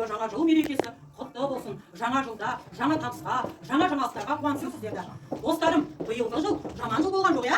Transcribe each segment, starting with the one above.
жаңа жыл мерекесі құтты болсын. Жаңа жылда жаңа табысқа, жаңа жаңалықтарға қуансын сіздерді. Достарым, биылғы жыл жаман жыл болған жоқ, иә?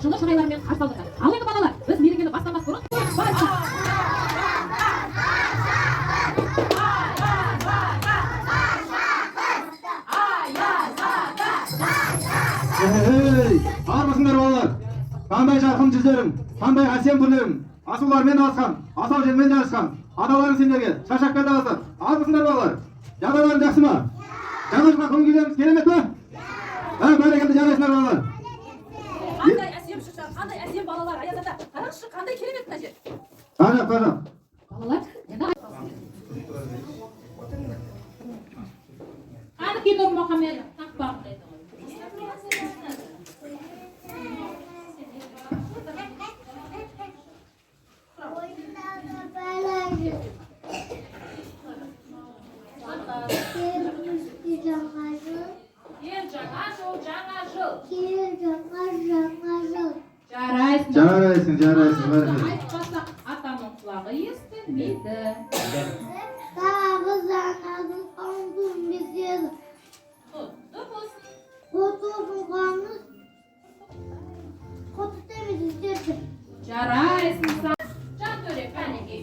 жылы шырайлармен қарсы алдық. Ал енді балалар, біз мерекені бастамас бұрын армысыңдар балалар. Қандай жарқын жүздерің, қандай әсем түрлерің, асулармен алысқан, асау желмен жарысқан, адаларың сендерге шашаққа даласы. Армысыңдар балалар. Жағдайларың жақсы ма? Жаңа жылға көңіл күйлеріңіз керемет пе? Бәрекелді, жарайсыңдар балалар. Қандай әсем шыққан, қандай әсем балалар. Аяз ата, қараңызшы, қандай керемет мына жер. Тажа. Балалар, енді қаны келдім Мұхаммед, тақпақ деді. Жарайсың. Айтпасақ атамның құлағы естілмейді. Тағы жаңаның қаңдың безеді. Құтты болсын. Құтты болғаныз құтты демедііздерді. Жарайсың. Жан төрек, әнеге.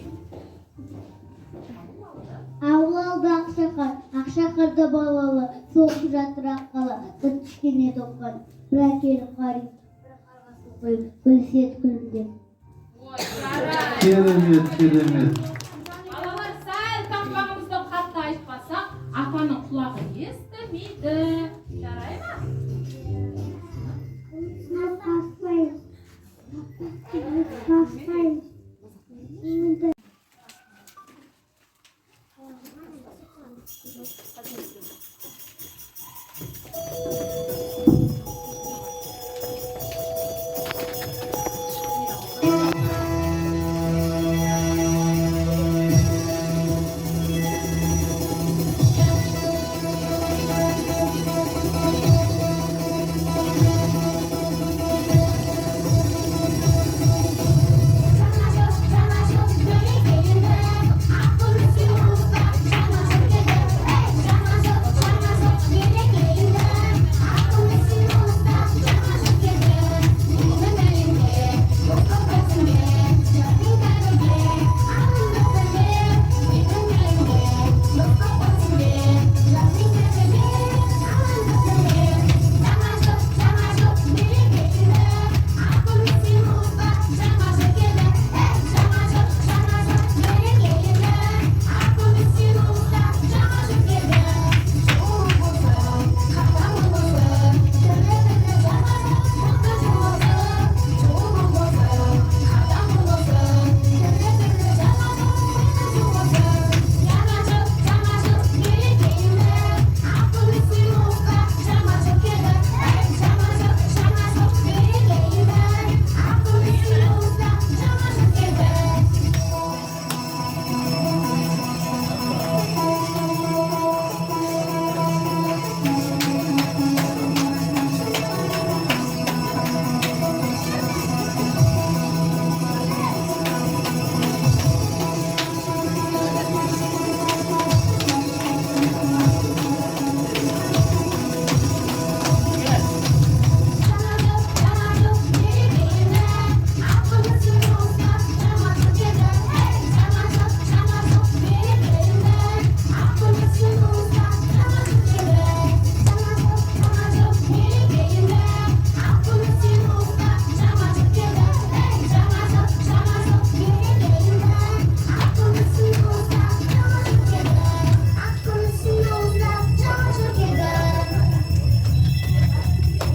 Аулалды ақшақырды балалы, соғып жатыр аққала, бір кішкене тоққан, бір әкелі қари. Гүлсет күлінде. Керемет. Балалар, сәл тақпағымызды қатты айтпасақ, атаның құлағы естімейді. Жарай ма? Баспайыз.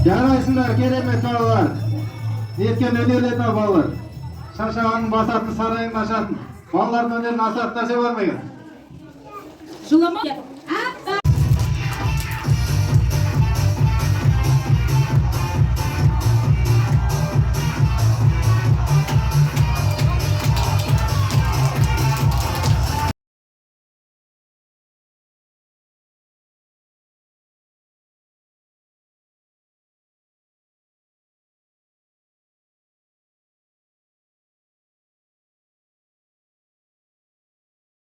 Жарайсыңдар, керемет балалар. Неткен өнерлі балалар. Шашағанның басатын, сарайын ашатын. Балалардың өнерін асырып нәрсе болмайды. Жылама.